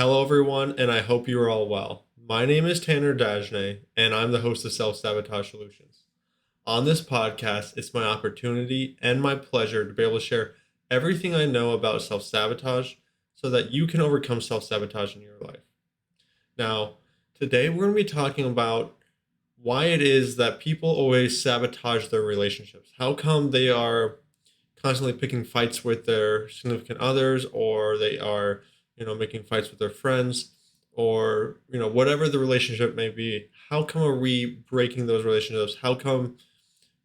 Hello, everyone, and I hope you are all well. My name is Tanner Dagenais, and I'm the host of Self-Sabotage Solutions. On this podcast, it's my opportunity and my pleasure to be able to share everything I know about self-sabotage so that you can overcome self-sabotage in your life. Now, today we're going to be talking about why it is that people always sabotage their relationships. How come they are constantly picking fights with their significant others, or they are, making fights with their friends, or, whatever the relationship may be. How come are we breaking those relationships? How come,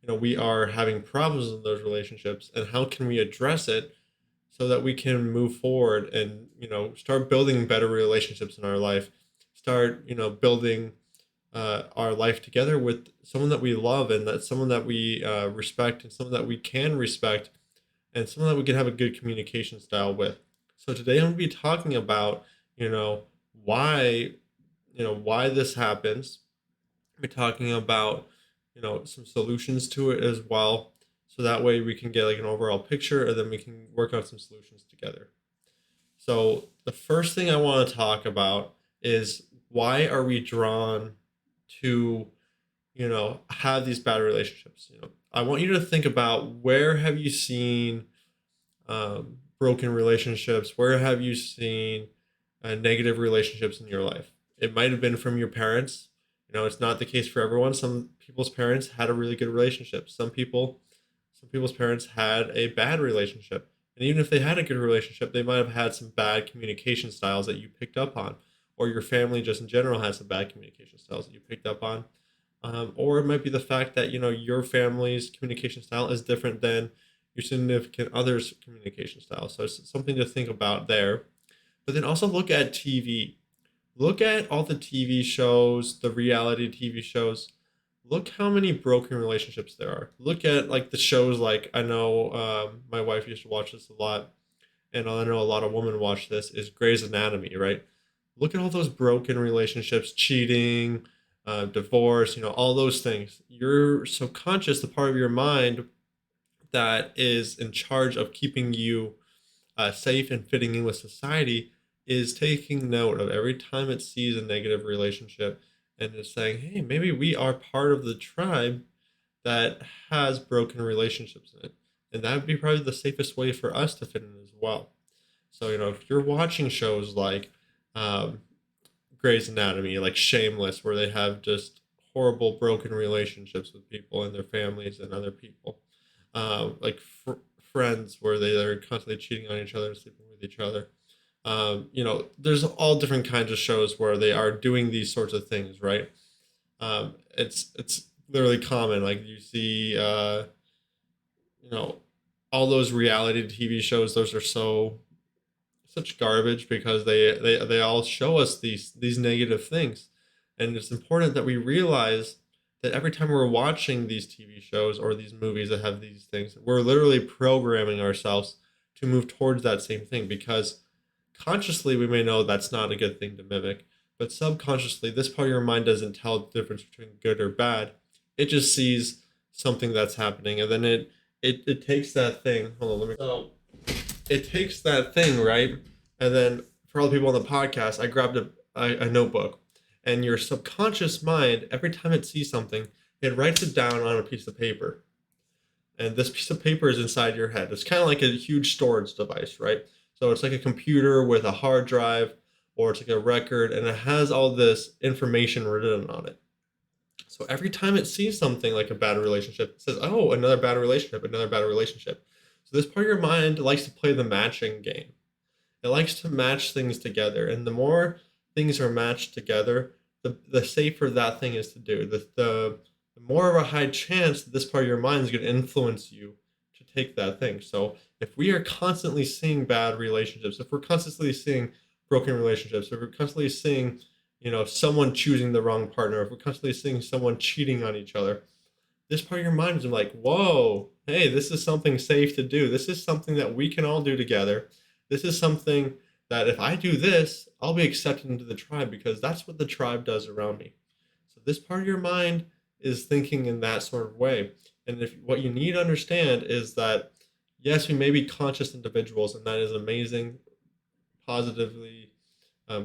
we are having problems in those relationships, and how can we address it so that we can move forward and, start building better relationships in our life, start, building our life together with someone that we love, and that's someone that we respect, and someone that we can respect, and someone that we can have a good communication style with. So today I'm going to be talking about, you know, why, why this happens. We're talking about, some solutions to it as well. So that way we can get like an overall picture, and then we can work on some solutions together. So the first thing I want to talk about is, why are we drawn to, have these bad relationships? I want you to think about, where have you seen broken relationships? Where have you seen negative relationships in your life? It might have been from your parents. It's not the case for everyone. Some people's parents had a really good relationship. Some people's parents had a bad relationship. And even if they had a good relationship, they might have had some bad communication styles that you picked up on, or your family just in general has some bad communication styles that you picked up on. Or it might be the fact that, your family's communication style is different than your significant other's communication style. So it's something to think about there. But then also look at TV. Look at all the TV shows, the reality TV shows. Look how many broken relationships there are. Look at like the shows, like I know my wife used to watch this a lot, and I know a lot of women watch this, is Grey's Anatomy, right? Look at all those broken relationships, cheating, divorce, all those things. Your subconscious, the part of your mind that is in charge of keeping you safe and fitting in with society, is taking note of every time it sees a negative relationship, and is saying, hey, maybe we are part of the tribe that has broken relationships in it. And that would be probably the safest way for us to fit in as well. So, if you're watching shows like um, Grey's Anatomy, like Shameless, where they have just horrible broken relationships with people and their families and other people, like Friends, where they are constantly cheating on each other and sleeping with each other. There's all different kinds of shows where they are doing these sorts of things, right? It's literally common. Like you see, you know, all those reality TV shows. Those are such garbage, because they all show us these negative things, and it's important that we realize that every time we're watching these TV shows or these movies that have these things, we're literally programming ourselves to move towards that same thing, because consciously we may know that's not a good thing to mimic, but subconsciously this part of your mind doesn't tell the difference between good or bad. It just sees something that's happening, and then it takes that thing. Hold on, let me. So it takes that thing, right? And then for all the people on the podcast, I grabbed a notebook, and your subconscious mind, every time it sees something, it writes it down on a piece of paper. And this piece of paper is inside your head. It's kind of like a huge storage device, right? So it's like a computer with a hard drive, or it's like a record, and it has all this information written on it. So every time it sees something like a bad relationship, it says, oh, another bad relationship, another bad relationship. So this part of your mind likes to play the matching game. It likes to match things together. And the more things are matched together, the safer that thing is to do. The more of a high chance that this part of your mind is going to influence you to take that thing. So if we are constantly seeing bad relationships, if we're constantly seeing broken relationships, if we're constantly seeing, someone choosing the wrong partner, if we're constantly seeing someone cheating on each other, this part of your mind is like, whoa, hey, this is something safe to do. This is something that we can all do together. This is something that if I do this, I'll be accepted into the tribe, because that's what the tribe does around me. So this part of your mind is thinking in that sort of way. And if what you need to understand is that, yes, we may be conscious individuals, and that is amazing, positively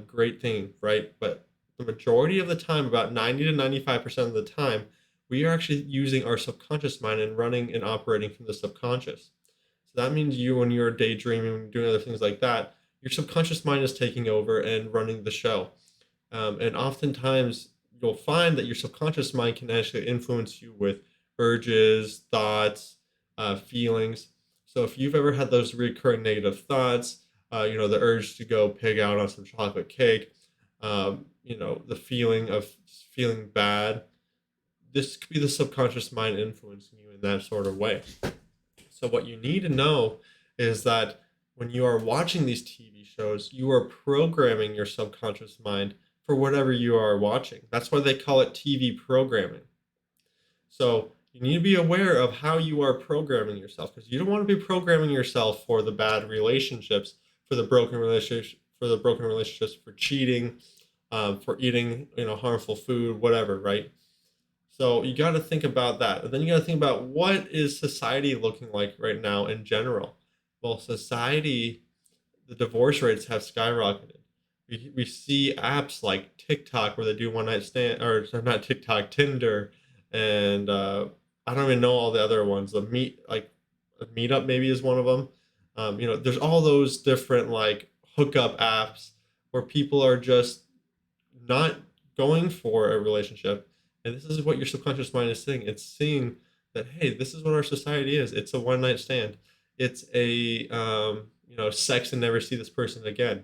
great thing, right? But the majority of the time, about 90 to 95% of the time, we are actually using our subconscious mind and running and operating from the subconscious. So that means you, when you're daydreaming, doing other things like that, your subconscious mind is taking over and running the show. And oftentimes, you'll find that your subconscious mind can actually influence you with urges, thoughts, feelings. So if you've ever had those recurring negative thoughts, the urge to go pig out on some chocolate cake, the feeling of feeling bad, this could be the subconscious mind influencing you in that sort of way. So what you need to know is that when you are watching these TV shows, you are programming your subconscious mind for whatever you are watching. That's why they call it TV programming. So you need to be aware of how you are programming yourself, because you don't want to be programming yourself for the bad relationships, for the broken relationships, for cheating, for eating, harmful food, whatever, right? So you got to think about that. And then you got to think about, what is society looking like right now in general? Well, society, the divorce rates have skyrocketed. We see apps like TikTok where they do one night stand, or sorry, not TikTok, Tinder, and I don't even know all the other ones. A Meetup maybe is one of them. There's all those different like hookup apps where people are just not going for a relationship. And this is what your subconscious mind is seeing. It's seeing that, hey, this is what our society is. It's a one night stand. It's a sex and never see this person again.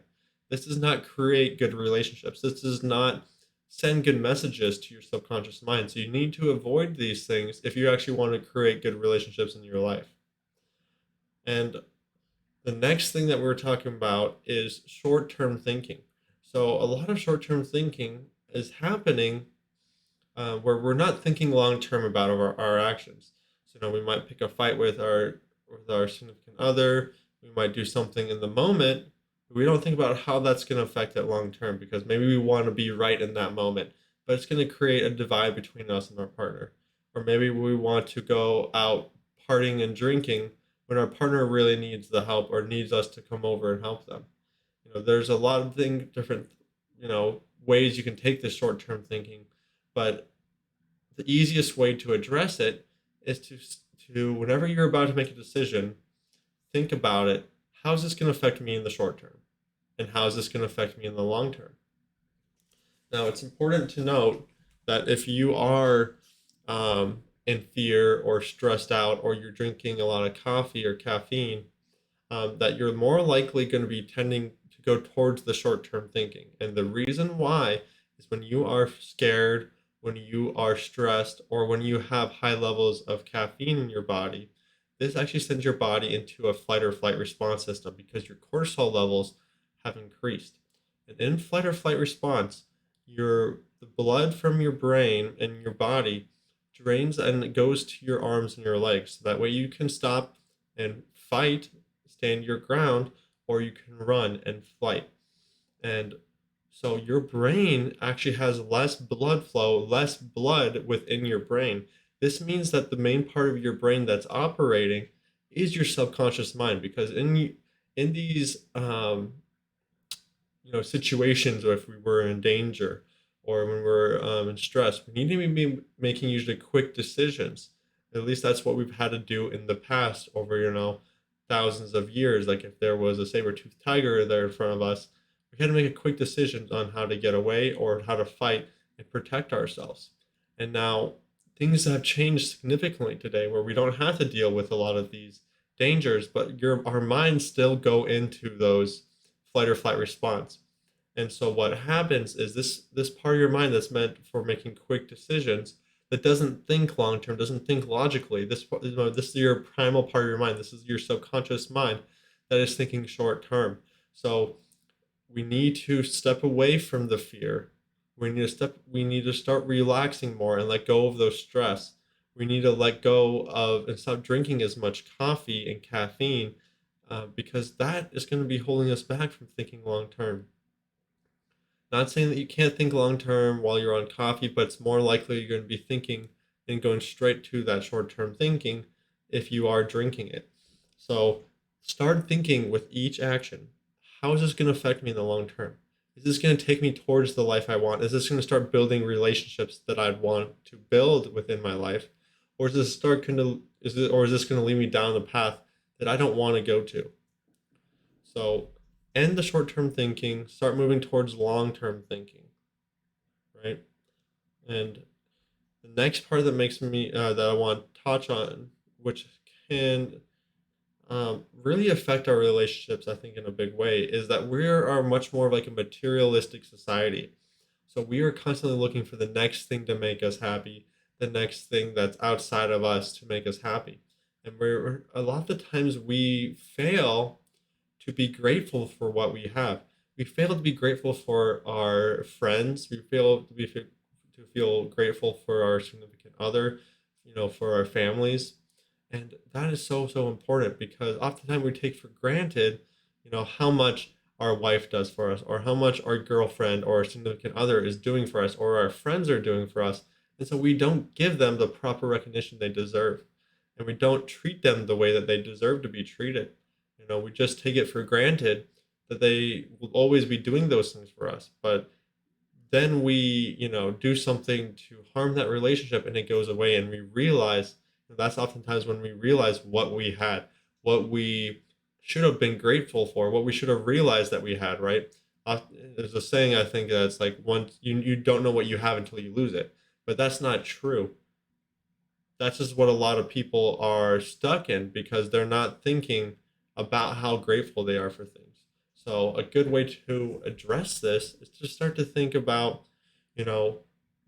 This does not create good relationships. This does not send good messages to your subconscious mind. So you need to avoid these things if you actually want to create good relationships in your life. And the next thing that we're talking about is short term thinking. So a lot of short term thinking is happening where we're not thinking long term about our actions. So we might pick a fight with our significant other. We might do something in the moment. But we don't think about how that's going to affect it long term, because maybe we want to be right in that moment, but it's going to create a divide between us and our partner. Or maybe we want to go out partying and drinking when our partner really needs the help or needs us to come over and help them. There's a lot of different, ways you can take this short-term thinking, but the easiest way to address it is to whenever you're about to make a decision, think about it. How's this going to affect me in the short term? And how is this going to affect me in the long term? Now, it's important to note that if you are in fear or stressed out, or you're drinking a lot of coffee or caffeine, that you're more likely going to be tending to go towards the short term thinking. And the reason why is when you are scared, when you are stressed, or when you have high levels of caffeine in your body, this actually sends your body into a flight or flight response system, because your cortisol levels have increased. And in flight or flight response, the blood from your brain and your body drains and it goes to your arms and your legs. So that way you can stop and fight, stand your ground, or you can run and fight. And so your brain actually has less blood flow, less blood within your brain. This means that the main part of your brain that's operating is your subconscious mind, because in these situations, or if we were in danger, or when we're in stress, we need to be making usually quick decisions. At least that's what we've had to do in the past over thousands of years. Like if there was a saber-toothed tiger there in front of us, we had to make a quick decision on how to get away or how to fight and protect ourselves. And now things have changed significantly today, where we don't have to deal with a lot of these dangers, but our minds still go into those flight or flight response. And so what happens is this part of your mind that's meant for making quick decisions, that doesn't think long term, doesn't think logically. This is your primal part of your mind. This is your subconscious mind that is thinking short term. So we need to step away from the fear. We need to start relaxing more and let go of those stress. We need to let go of and stop drinking as much coffee and caffeine, because that is going to be holding us back from thinking long term. Not saying that you can't think long term while you're on coffee, but it's more likely you're going to be thinking and going straight to that short term thinking if you are drinking it. So start thinking with each action, how is this going to affect me in the long term? Is this going to take me towards the life I want? Is this going to start building relationships that I'd want to build within my life? Or is this going to lead me down the path that I don't want to go to? So end the short-term thinking, start moving towards long-term thinking, right? And the next part that makes me that I want to touch on, which can really affect our relationships, I think, in a big way, is that we are much more of like a materialistic society. So we are constantly looking for the next thing to make us happy, the next thing that's outside of us to make us happy. And we're a lot of the times we fail to be grateful for what we have. We fail to be grateful for our friends. We fail to feel grateful for our significant other, for our families. And that is so, so important because oftentimes we take for granted, how much our wife does for us, or how much our girlfriend or our significant other is doing for us, or our friends are doing for us. And so we don't give them the proper recognition they deserve. And we don't treat them the way that they deserve to be treated. We just take it for granted that they will always be doing those things for us. But then we, do something to harm that relationship and it goes away. And we realize that's oftentimes when we realize what we had, what we should have been grateful for, what we should have realized that we had, right? There's a saying, I think, that's like, once you don't know what you have until you lose it. But that's not true. That's just what a lot of people are stuck in because they're not thinking about how grateful they are for things. So a good way to address this is to start to think about, you know,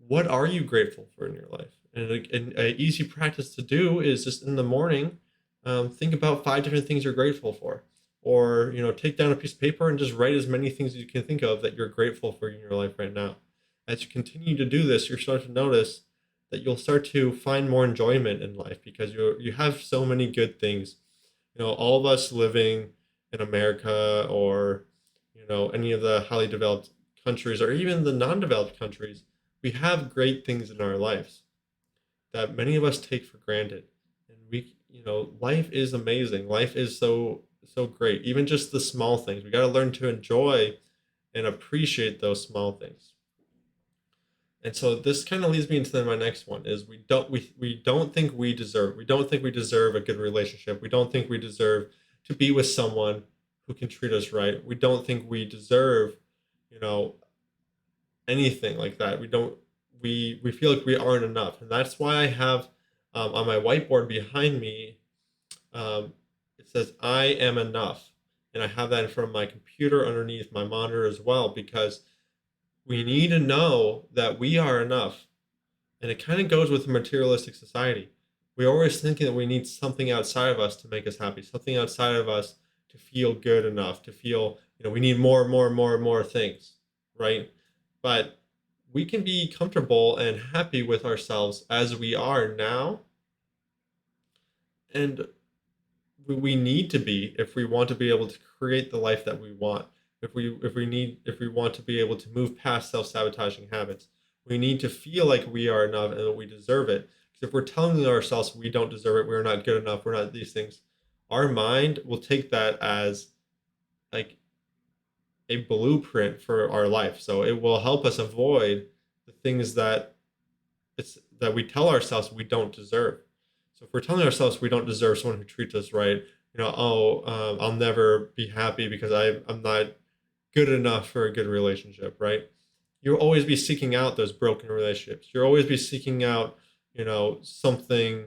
what are you grateful for in your life? And an easy practice to do is just in the morning, think about 5 different things you're grateful for. Or, take down a piece of paper and just write as many things as you can think of that you're grateful for in your life right now. As you continue to do this, you're starting to notice that you'll start to find more enjoyment in life because you have so many good things. All of us living in America or, any of the highly developed countries or even the non-developed countries, we have great things in our lives that many of us take for granted. And life is amazing. Life is so, so great. Even just the small things. We got to learn to enjoy and appreciate those small things. And so this kind of leads me into my next one is we don't think we don't think we deserve a good relationship. We don't think we deserve to be with someone who can treat us right. We don't think we deserve, you know, anything like that. We feel like we aren't enough. And that's why I have on my whiteboard behind me, it says I am enough. And I have that in front of my computer underneath my monitor as well because we need to know that we are enough. And it kind of goes with the materialistic society. We're always thinking that we need something outside of us to make us happy, something outside of us to feel good enough, to feel, we need more, more, more, more things, right? But we can be comfortable and happy with ourselves as we are now. And we need to be if we want to be able to create the life that we want. If we want to be able to move past self-sabotaging habits, we need to feel like we are enough and that we deserve it. Because if we're telling ourselves we don't deserve it, we're not good enough, we're not these things, our mind will take that as like a blueprint for our life. So it will help us avoid the things that we tell ourselves we don't deserve. So if we're telling ourselves we don't deserve someone who treats us right, I'll never be happy because I'm not good enough for a good relationship, right? You'll always be seeking out those broken relationships. You'll always be seeking out, something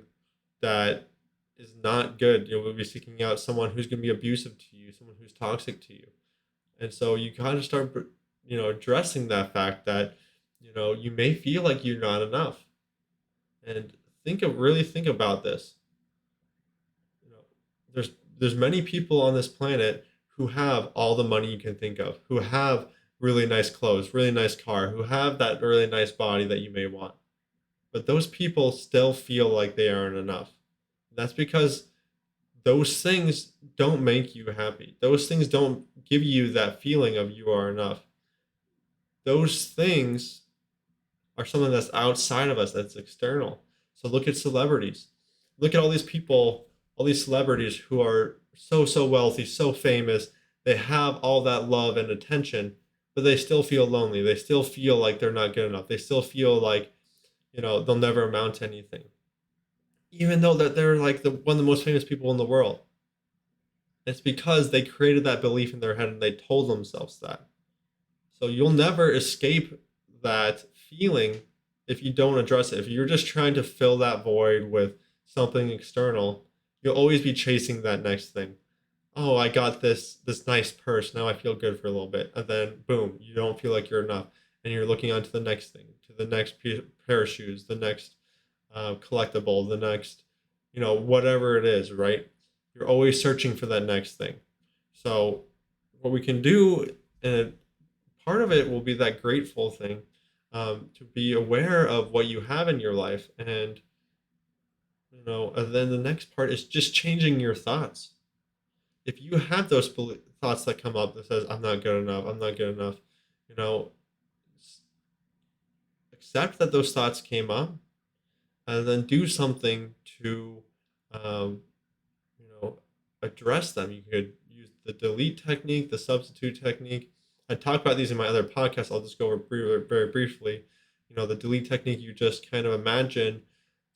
that is not good. You'll be seeking out someone who's going to be abusive to you, someone who's toxic to you. And so you got to start, addressing that fact that, you may feel like you're not enough. And really think about this. There's many people on this planet who have all the money you can think of, who have really nice clothes, really nice car, who have that really nice body that you may want. But those people still feel like they aren't enough. That's because those things don't make you happy. Those things don't give you that feeling of you are enough. Those things are something that's outside of us, that's external. So look at celebrities. Look at all these people, all these celebrities who are so, so wealthy, so famous. They have all that love and attention, but they still feel lonely. They still feel like they're not good enough. They still feel like, they'll never amount to anything, even though that they're like one of the most famous people in the world. It's because they created that belief in their head and they told themselves that. So you'll never escape that feeling if you don't address it. If you're just trying to fill that void with something external, you'll always be chasing that next thing. Oh, I got this nice purse. Now I feel good for a little bit. And then boom, you don't feel like you're enough. And you're looking on to the next thing, to the next pair of shoes, the next collectible, the next, whatever it is, right? You're always searching for that next thing. So what we can do, and part of it will be that grateful thing, to be aware of what you have in your life. And then the next part is just changing your thoughts. If you have those thoughts that come up that says, I'm not good enough, I'm not good enough, you know, accept that those thoughts came up and then do something to, um, you know, address them. You could use the delete technique, the substitute technique. I talk about these in my other podcasts. I'll just go over very briefly. The delete technique, you just kind of imagine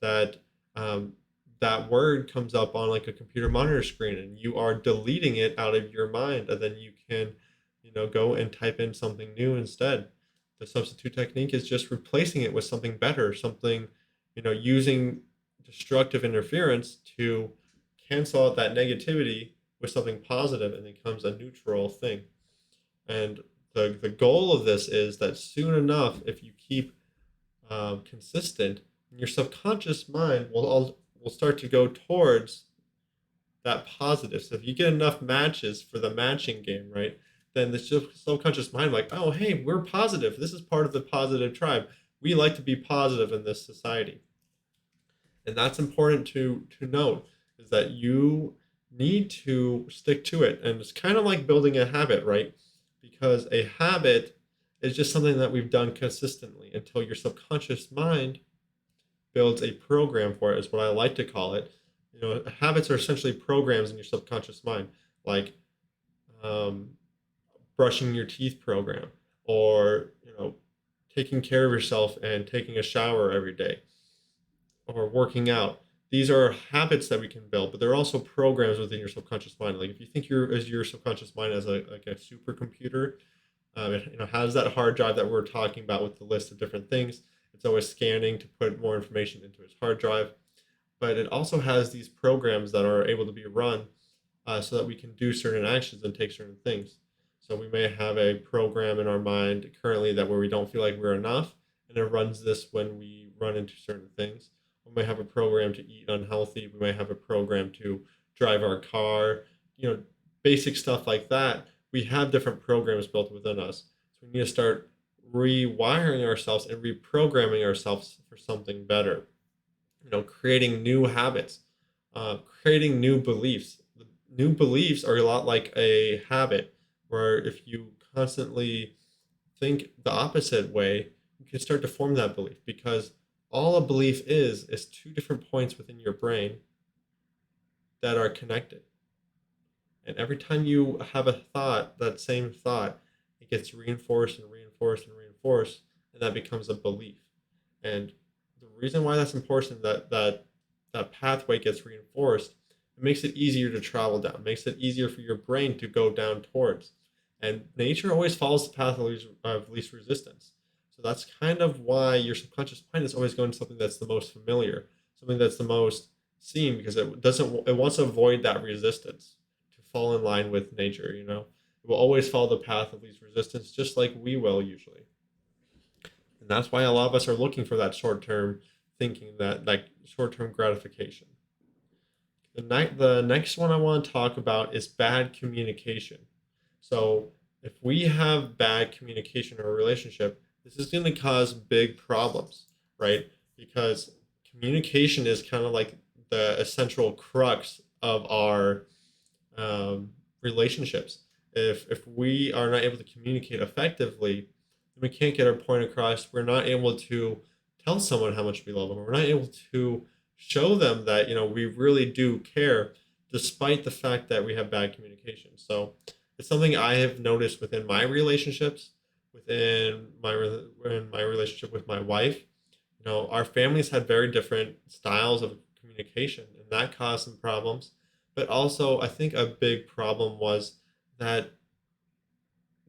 that um, that word comes up on like a computer monitor screen and you are deleting it out of your mind, and then you can, go and type in something new instead. The substitute technique is just replacing it with something better, something, using destructive interference to cancel out that negativity with something positive, and it becomes a neutral thing. And the goal of this is that soon enough, if you keep consistent, your subconscious mind will start to go towards that positive. So if you get enough matches for the matching game, right, then the subconscious mind, like, oh, hey, we're positive. This is part of the positive tribe. We like to be positive in this society. And that's important to note, is that you need to stick to it. And it's kind of like building a habit, right? Because a habit is just something that we've done consistently until your subconscious mind builds a program for it, is what I like to call it. Habits are essentially programs in your subconscious mind, like um, brushing your teeth program, or taking care of yourself and taking a shower every day, or working out. These are habits that we can build, but they're also programs within your subconscious mind. Like if you think your subconscious mind as a supercomputer, it has that hard drive that we're talking about with the list of different things. It's always scanning to put more information into its hard drive, but it also has these programs that are able to be run, so that we can do certain actions and take certain things. So we may have a program in our mind currently that where we don't feel like we're enough, and it runs this when we run into certain things. We may have a program to eat unhealthy. We may have a program to drive our car, basic stuff like that. We have different programs built within us. So we need to start rewiring ourselves and reprogramming ourselves for something better. Creating new habits, creating new beliefs. New beliefs are a lot like a habit, where if you constantly think the opposite way, you can start to form that belief, because all a belief is two different points within your brain that are connected. And every time you have a thought, that same thought, it gets reinforced and reinforced and reinforced, and that becomes a belief. And the reason why that's important, that pathway gets reinforced, it makes it easier to travel down, makes it easier for your brain to go down towards. And nature always follows the path of least resistance. So that's kind of why your subconscious mind is always going to something that's the most familiar, something that's the most seen, because it wants to avoid that resistance, to fall in line with nature. It will always follow the path of least resistance, just like we will usually. And that's why a lot of us are looking for that short-term thinking, that short-term gratification. The next one I want to talk about is bad communication. So if we have bad communication in a relationship, this is going to cause big problems, right? Because communication is kind of like the essential crux of our relationships. If we are not able to communicate effectively, we can't get our point across. We're not able to tell someone how much we love them. We're not able to show them that we really do care, despite the fact that we have bad communication. So it's something I have noticed within my relationships. in my relationship with my wife. Our families had very different styles of communication, and that caused some problems. But also, I think a big problem was that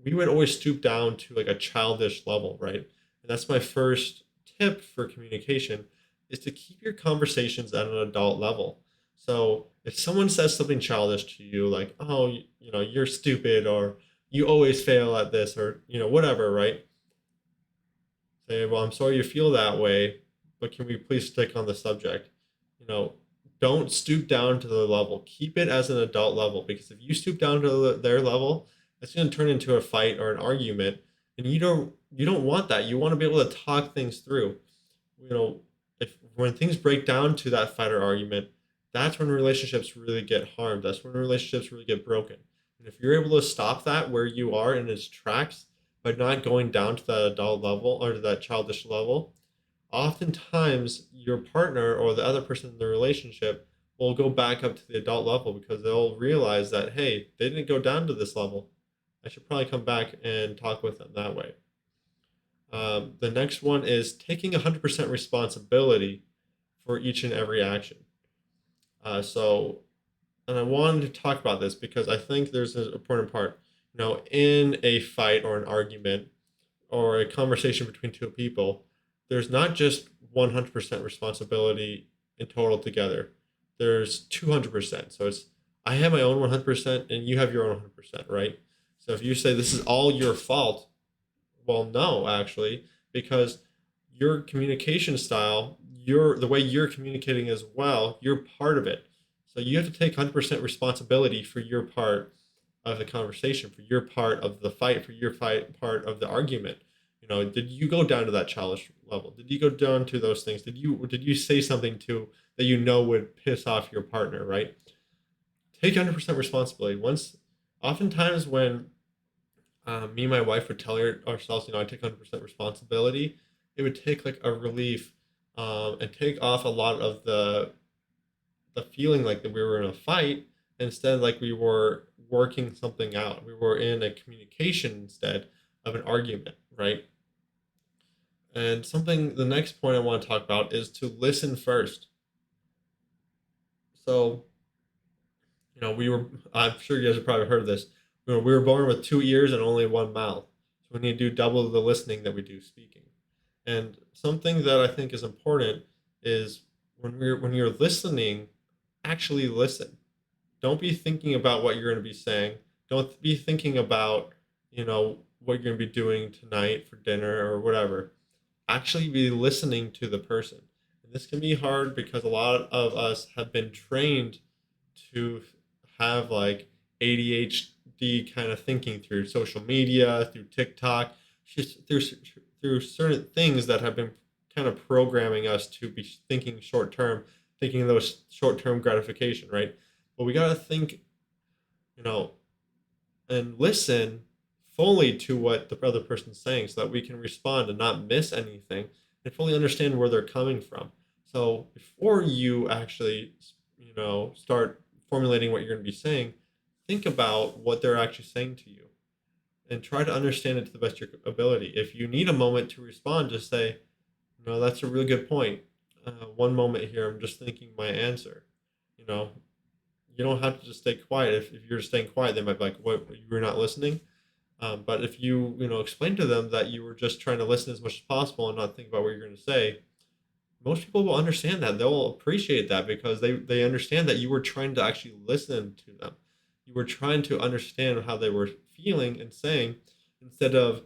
we would always stoop down to like a childish level, right? And that's my first tip for communication is to keep your conversations at an adult level. So if someone says something childish to you, like, oh, you're stupid, or you always fail at this, or, whatever, right? Say, well, I'm sorry you feel that way, but can we please stick on the subject? You know, don't stoop down to the level. Keep it as an adult level, because if you stoop down to their level, it's going to turn into a fight or an argument, and you don't want that. You want to be able to talk things through. You know, if when things break down to that fight or argument, that's when relationships really get harmed. That's when relationships really get broken. And if you're able to stop that where you are in its tracks by not going down to that adult level or to that childish level, oftentimes your partner or the other person in the relationship will go back up to the adult level because they'll realize that, hey, they didn't go down to this level. I should probably come back and talk with them that way. The next one is taking 100% responsibility for each and every action. So, and I wanted to talk about this because I think there's an important part. In a fight or an argument or a conversation between two people, there's not just 100% responsibility in total together. There's 200%. So it's, I have my own 100% and you have your own 100%, right? So if you say this is all your fault, well, no, actually, because your communication style, the way you're communicating as well, you're part of it. So you have to take 100% responsibility for your part of the conversation, for your part of the fight, for your part of the argument. Did you go down to that childish level? Did you go down to those things? Did you say something to that would piss off your partner, right? Take 100% responsibility. Oftentimes when me and my wife would tell ourselves, I take 100% responsibility, it would take like a relief, and take off a lot of the feeling like that we were in a fight. Instead, like we were working something out. We were in a communication instead of an argument, right? And the next point I want to talk about is to listen first. So, I'm sure you guys have probably heard of this. We were born with two ears and only one mouth. So we need to do double the listening that we do speaking. And something that I think is important is when you're listening, actually listen. Don't be thinking about what you're going to be saying. Don't be thinking about, what you're going to be doing tonight for dinner or whatever. Actually be listening to the person. And this can be hard because a lot of us have been trained to have like ADHD kind of thinking through social media, through TikTok, just through certain things that have been kind of programming us to be thinking short term, thinking of those short term gratification, right? But we got to think, you know, and listen fully to what the other person's saying so that we can respond and not miss anything and fully understand where they're coming from. So before you actually, start formulating what you're going to be saying, think about what they're actually saying to you and try to understand it to the best of your ability. If you need a moment to respond, just say, that's a really good point. One moment here, I'm just thinking my answer. You know, you don't have to just stay quiet. If you're staying quiet, they might be like, what, you were not listening? But if explain to them that you were just trying to listen as much as possible and not think about what you're going to say, most people will understand that. They'll appreciate that because they understand that you were trying to actually listen to them. You were trying to understand how they were feeling and saying instead of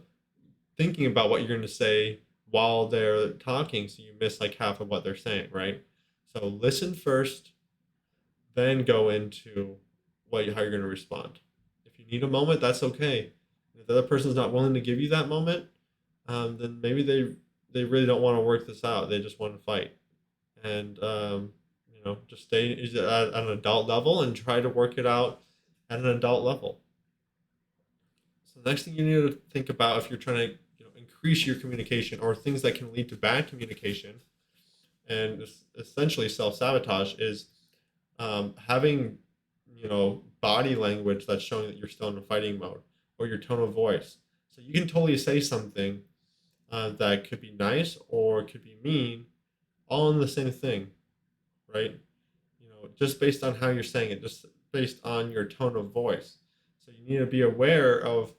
thinking about what you're going to say while they're talking, so you miss like half of what they're saying, right? So listen first, then go into how you're going to respond. If you need a moment, that's okay. If the other person's not willing to give you that moment, then maybe they really don't want to work this out. They just want to fight, and just stay at an adult level and try to work it out at an adult level. So the next thing you need to think about if you're trying to increase your communication or things that can lead to bad communication and essentially self-sabotage is having body language that's showing that you're still in a fighting mode or your tone of voice. So you can totally say something that could be nice or it could be mean, all in the same thing, right? Just based on how you're saying it, just based on your tone of voice. So you need to be aware of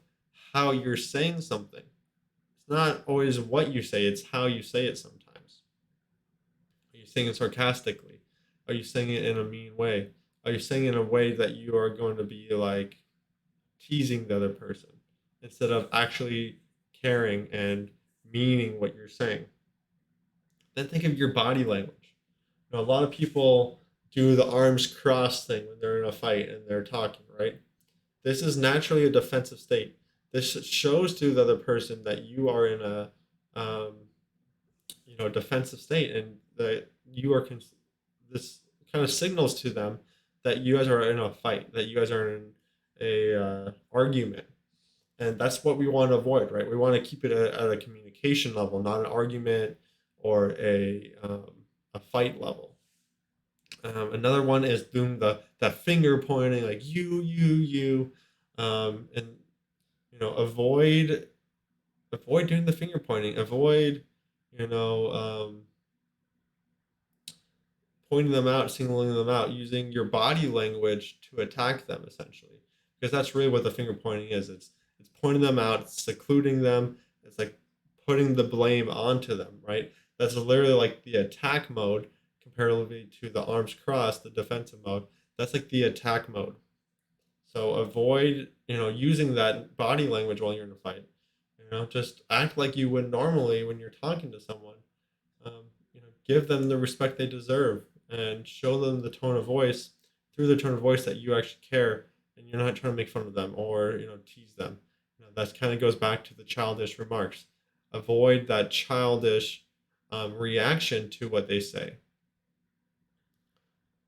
how you're saying something. It's not always what you say, it's how you say it sometimes. Are you saying it sarcastically? Are you saying it in a mean way? Are you saying it in a way that you are going to be like teasing the other person instead of actually caring and meaning what you're saying? Then think of your body language. A lot of people do the arms crossed thing when they're in a fight and they're talking, right? This is naturally a defensive state. This shows to the other person that you are in a um, defensive state, and that you are this kind of signals to them that you guys are in a fight, that you guys are in a argument, and that's what we want to avoid, right? We want to keep it at a communication level, not an argument or a fight level. Another one is doing the that finger pointing, like you, and avoid doing the finger pointing. Avoid, you know, um, pointing them out, singling them out, using your body language to attack them, essentially, because that's really what the finger pointing is. It's pointing them out, it's secluding them. It's like putting the blame onto them, right? That's literally like the attack mode comparatively to the arms crossed, the defensive mode. That's like the attack mode. So avoid, using that body language while you're in a fight. Just act like you would normally when you're talking to someone. Give them the respect they deserve and show them the tone of voice through the tone of voice that you actually care and you're not trying to make fun of them or tease them. That kind of goes back to the childish remarks. Avoid that childish reaction to what they say.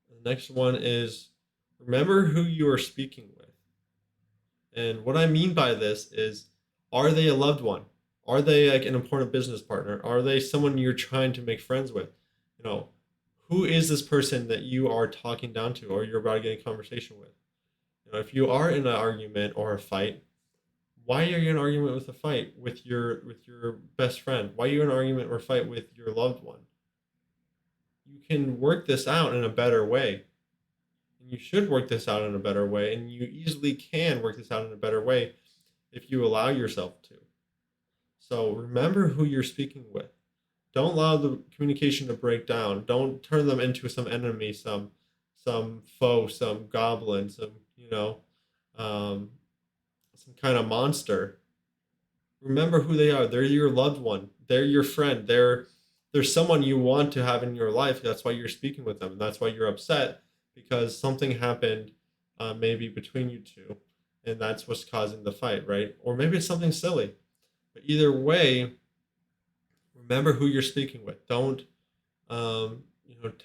The next one is remember who you are speaking with. And what I mean by this is, are they a loved one? Are they like an important business partner? Are they someone you're trying to make friends with? You know, who is this person that you are talking down to or you're about to get a conversation with? If you are in an argument or a fight, why are you in an argument with a fight with your best friend? Why are you in an argument or fight with your loved one? You can work this out in a better way. And you should work this out in a better way. And you easily can work this out in a better way if you allow yourself to. So remember who you're speaking with. Don't allow the communication to break down. Don't turn them into some enemy, some foe, some goblin, um, some kind of monster. Remember who they are. They're your loved one. They're your friend. They're someone you want to have in your life. That's why you're speaking with them. And that's why you're upset because something happened maybe between you two. And that's what's causing the fight, right? Or maybe it's something silly. But either way, remember who you're speaking with. Don't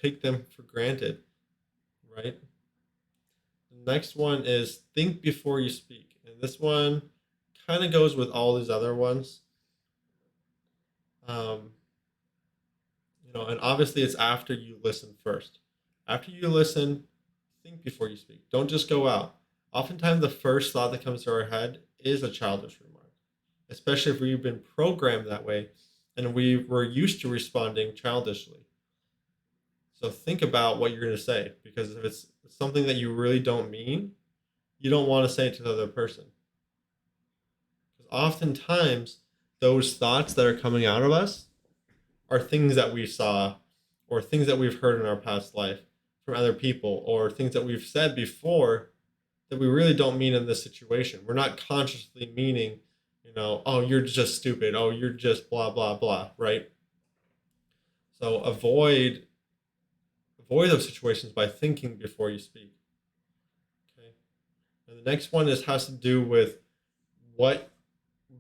take them for granted, right? The next one is think before you speak. And this one kind of goes with all these other ones. Um, and obviously it's after you listen first. After you listen, think before you speak. Don't just go out. Oftentimes the first thought that comes to our head is a childish remark, especially if we've been programmed that way and we were used to responding childishly. So think about what you're going to say, because if it's something that you really don't mean, you don't want to say it to the other person. Because oftentimes those thoughts that are coming out of us are things that we saw or things that we've heard in our past life from other people or things that we've said before that we really don't mean in this situation. We're not consciously meaning, oh, you're just stupid. Oh, you're just blah, blah, blah, right? So avoid those situations by thinking before you speak. Okay. And the next one has to do with what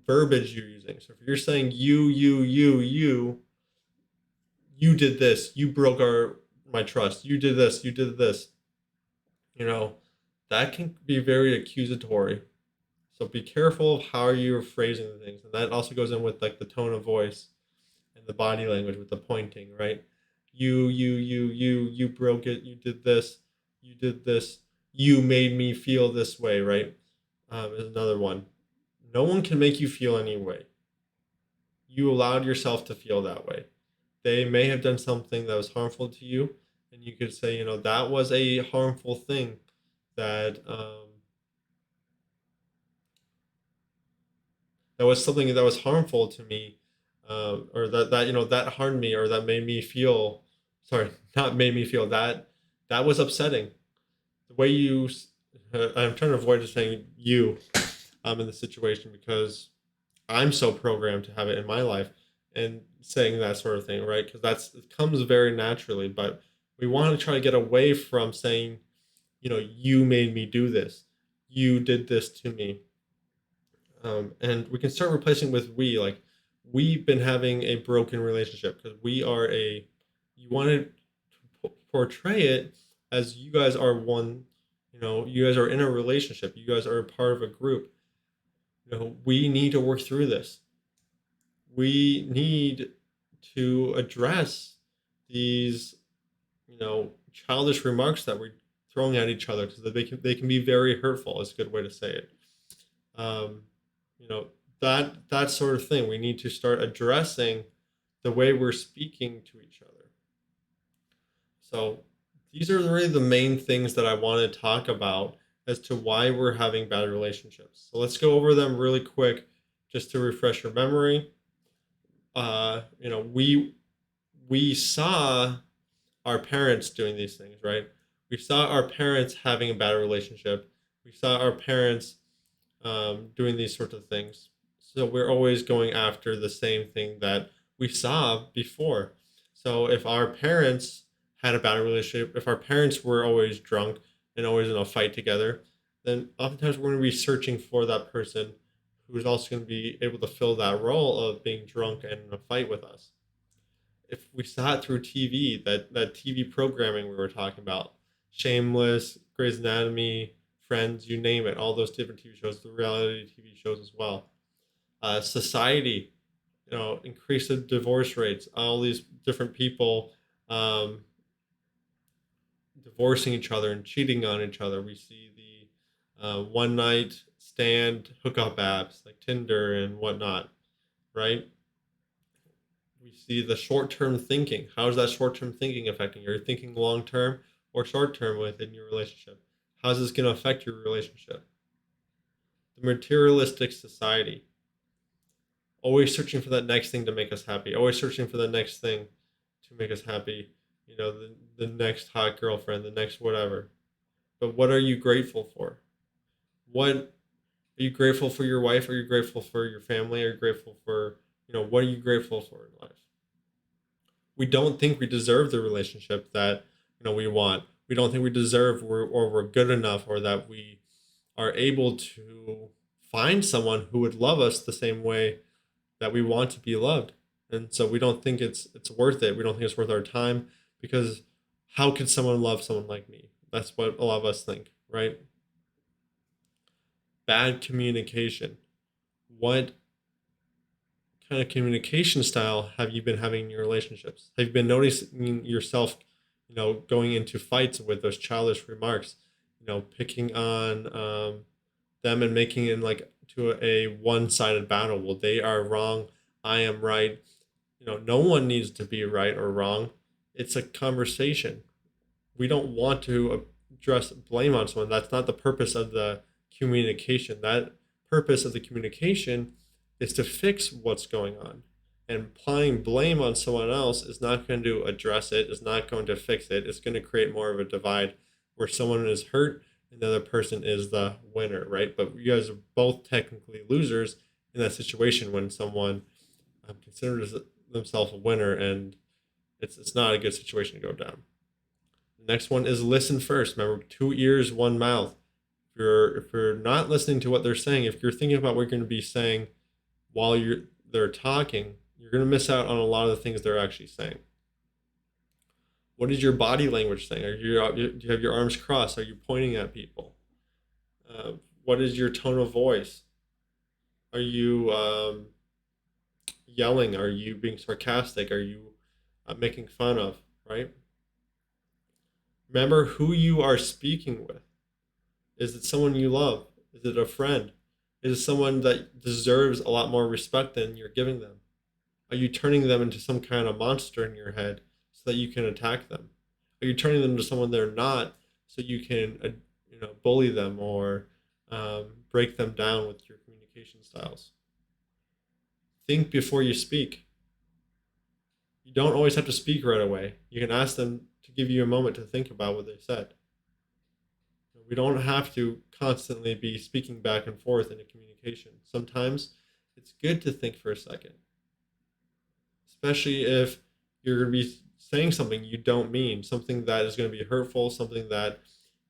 verbiage you're using. So if you're saying you did this, you broke my trust, you did this, you did this, that can be very accusatory. So be careful of how you're phrasing the things. And that also goes in with like the tone of voice and the body language with the pointing, right? You broke it, you did this, you made me feel this way, right? Is another one. No one can make you feel any way. You allowed yourself to feel that way. They may have done something that was harmful to you, and you could say, that was a harmful thing that that was something that was harmful to me, or that that harmed me, or that made me feel. Sorry, not made me feel that was upsetting. The way you, I'm trying to avoid just saying you, in the situation because I'm so programmed to have it in my life and saying that sort of thing, right? Because it comes very naturally, but we want to try to get away from saying, you made me do this, you did this to me, and we can start replacing with we. Like we've been having a broken relationship because we are a. You want to portray it as you guys are one. You guys are in a relationship. You guys are a part of a group. We need to work through this. We need to address these, childish remarks that we're throwing at each other because they can be very hurtful. Is a good way to say it. Um, you know that sort of thing. We need to start addressing the way we're speaking to each other. So these are really the main things that I want to talk about as to why we're having bad relationships. So let's go over them really quick, just to refresh your memory. We saw our parents doing these things, right? We saw our parents having a bad relationship. We saw our parents doing these sorts of things. So we're always going after the same thing that we saw before. So if our parents had a bad relationship, if our parents were always drunk and always in a fight together, then oftentimes we're going to be searching for that person who is also going to be able to fill that role of being drunk and in a fight with us. If we saw it through TV, that TV programming we were talking about, Shameless, Grey's Anatomy, Friends, you name it, all those different TV shows, the reality TV shows as well. Society, increase the divorce rates, all these different people um, divorcing each other and cheating on each other. We see the one night stand hookup apps like Tinder and whatnot, right? We see the short term thinking. How is that short term thinking affecting you? Are you thinking long term or short term within your relationship? How's this going to affect your relationship? The materialistic society, always searching for that next thing to make us happy, always searching for the next thing to make us happy, the next hot girlfriend, the next whatever. But what are you grateful for? What are you grateful for your wife? Are you grateful for your family? Are you grateful for, what are you grateful for in life? We don't think we deserve the relationship that, we want. We don't think we deserve or we're good enough or that we are able to find someone who would love us the same way that we want to be loved. And so we don't think it's worth it. We don't think it's worth our time because how could someone love someone like me? That's what a lot of us think, right? Bad communication. What kind of communication style have you been having in your relationships? Have you been noticing yourself, going into fights with those childish remarks, picking on them and making it like to a one-sided battle? Well, they are wrong, I am right. No one needs to be right or wrong. It's a conversation. We don't want to address blame on someone. That's not the purpose of the communication. That purpose of the communication is to fix what's going on. And applying blame on someone else is not going to address it, is not going to fix it. It's going to create more of a divide where someone is hurt and the other person is the winner, right? But you guys are both technically losers in that situation when someone considers themselves a winner, and it's not a good situation to go down. The next one is listen first. Remember, 2 ears, one mouth. If you're not listening to what they're saying, if you're thinking about what you're going to be saying while they're talking, you're going to miss out on a lot of the things they're actually saying. What is your body language saying? Do you have your arms crossed? Are you pointing at people? What is your tone of voice? Are you yelling? Are you being sarcastic? Are you making fun of? Right? Remember who you are speaking with. Is it someone you love? Is it a friend? Is it someone that deserves a lot more respect than you're giving them? Are you turning them into some kind of monster in your head so that you can attack them? Are you turning them to someone they're not so you can, bully them or break them down with your communication styles? Think before you speak. You don't always have to speak right away. You can ask them to give you a moment to think about what they said. We don't have to constantly be speaking back and forth in a communication. Sometimes it's good to think for a second, especially if you're going to be saying something you don't mean, something that is going to be hurtful, something that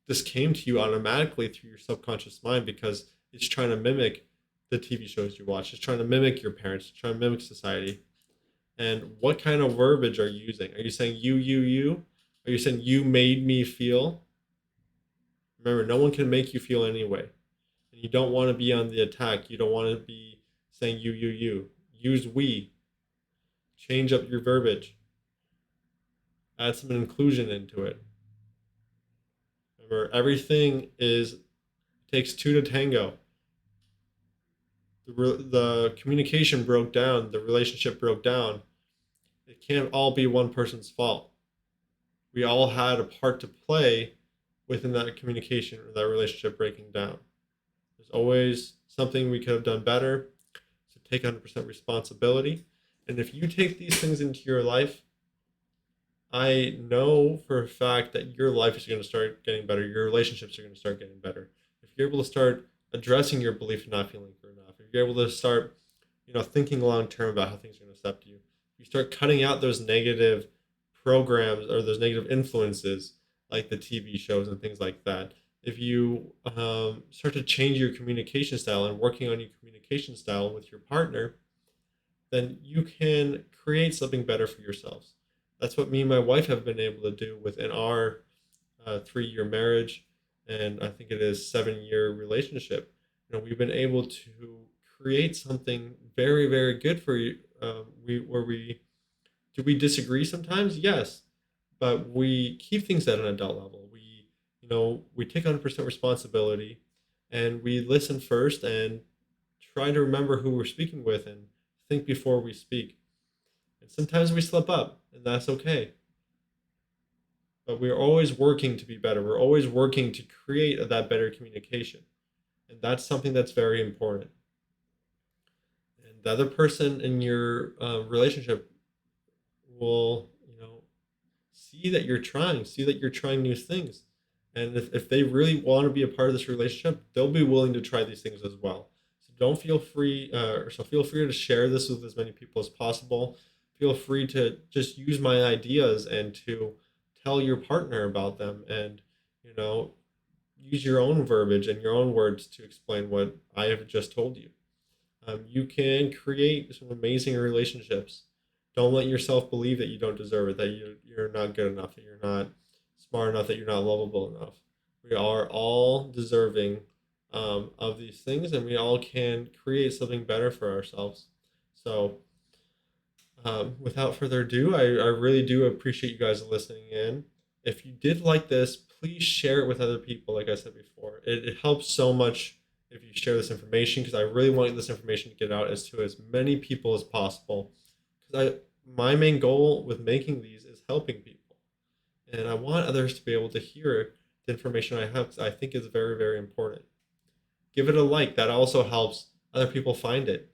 just came to you automatically through your subconscious mind because it's trying to mimic the TV shows you watch. It's trying to mimic your parents, it's trying to mimic society. And what kind of verbiage are you using? Are you saying you? Are you saying you made me feel? Remember, no one can make you feel anyway. And you don't want to be on the attack. You don't want to be saying you. Use we. Change up your verbiage. Add some inclusion into it. Remember, everything takes two to tango. The communication broke down. The relationship broke down. It can't all be one person's fault. We all had a part to play within that communication or that relationship breaking down. There's always something we could have done better. So take 100% responsibility. And if you take these things into your life, I know for a fact that your life is going to start getting better. Your relationships are going to start getting better. If you're able to start addressing your belief of not feeling good enough, if you're able to start, thinking long term about how things are going to affect you, you start cutting out those negative programs or those negative influences like the TV shows and things like that. If you start to change your communication style and working on your communication style with your partner, then you can create something better for yourselves. That's what me and my wife have been able to do within our 3 year marriage, and I think it is 7 year relationship. We've been able to create something very, very good for you. We disagree sometimes? Yes, but we keep things at an adult level. We take 100% responsibility, and we listen first and try to remember who we're speaking with and think before we speak. And sometimes we slip up, and that's okay. But we're always working to be better. We're always working to create that better communication. And that's something that's very important. And the other person in your relationship will, see that you're trying new things. And if they really want to be a part of this relationship, they'll be willing to try these things as well. So feel free to share this with as many people as possible. Feel free to just use my ideas and to tell your partner about them, and you know use your own verbiage and your own words to explain what I have just told you. You can create some amazing relationships. Don't let yourself believe that you don't deserve it, that you're not good enough, that you're not smart enough, that you're not lovable enough. We are all deserving of these things, and we all can create something better for ourselves. So, without further ado, I really do appreciate you guys listening in. If you did like this, please share it with other people, like I said before. It helps so much if you share this information, because I really want this information to get out as many people as possible. Because my main goal with making these is helping people. And I want others to be able to hear the information I have, because I think it's very, very important. Give it a like. That also helps other people find it.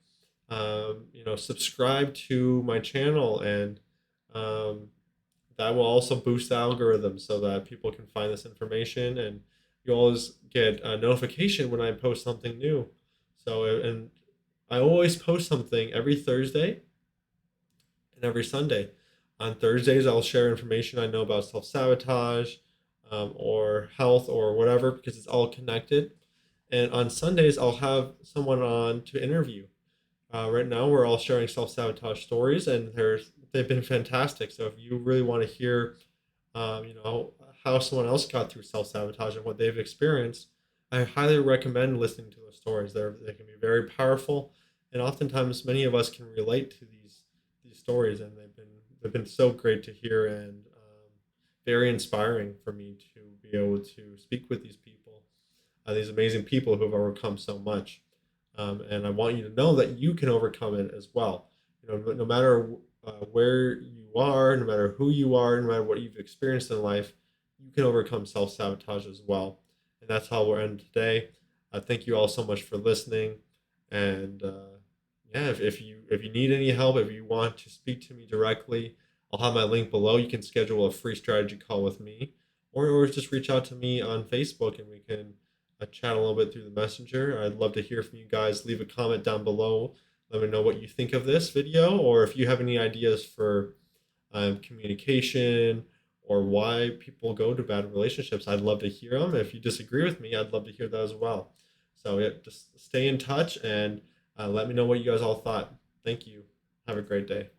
Subscribe to my channel, and um, that will also boost the algorithm so that people can find this information, and you always get a notification when I post something new. And I always post something every Thursday and every Sunday. On Thursdays, I'll share information I know about self-sabotage, or health or whatever, because it's all connected. And on Sundays, I'll have someone on to interview. Right now, we're all sharing self-sabotage stories, and they've been fantastic. So if you really want to hear, how someone else got through self-sabotage and what they've experienced, I highly recommend listening to those stories. They can be very powerful, and oftentimes many of us can relate to these stories, and they've been so great to hear, and very inspiring for me to be able to speak with these amazing people who have overcome so much. And I want you to know that you can overcome it as well. No matter where you are, no matter who you are, no matter what you've experienced in life, you can overcome self sabotage as well. And that's how we'll end today. Thank you all so much for listening. And yeah, if you need any help, if you want to speak to me directly, I'll have my link below. You can schedule a free strategy call with me, or just reach out to me on Facebook and we can chat a little bit through the messenger. I'd love to hear from you guys. Leave a comment down below. Let me know what you think of this video, or if you have any ideas for communication or why people go to bad relationships. I'd love to hear them. If you disagree with me, I'd love to hear that as well. So yeah, just stay in touch and let me know what you guys all thought. Thank you. Have a great day.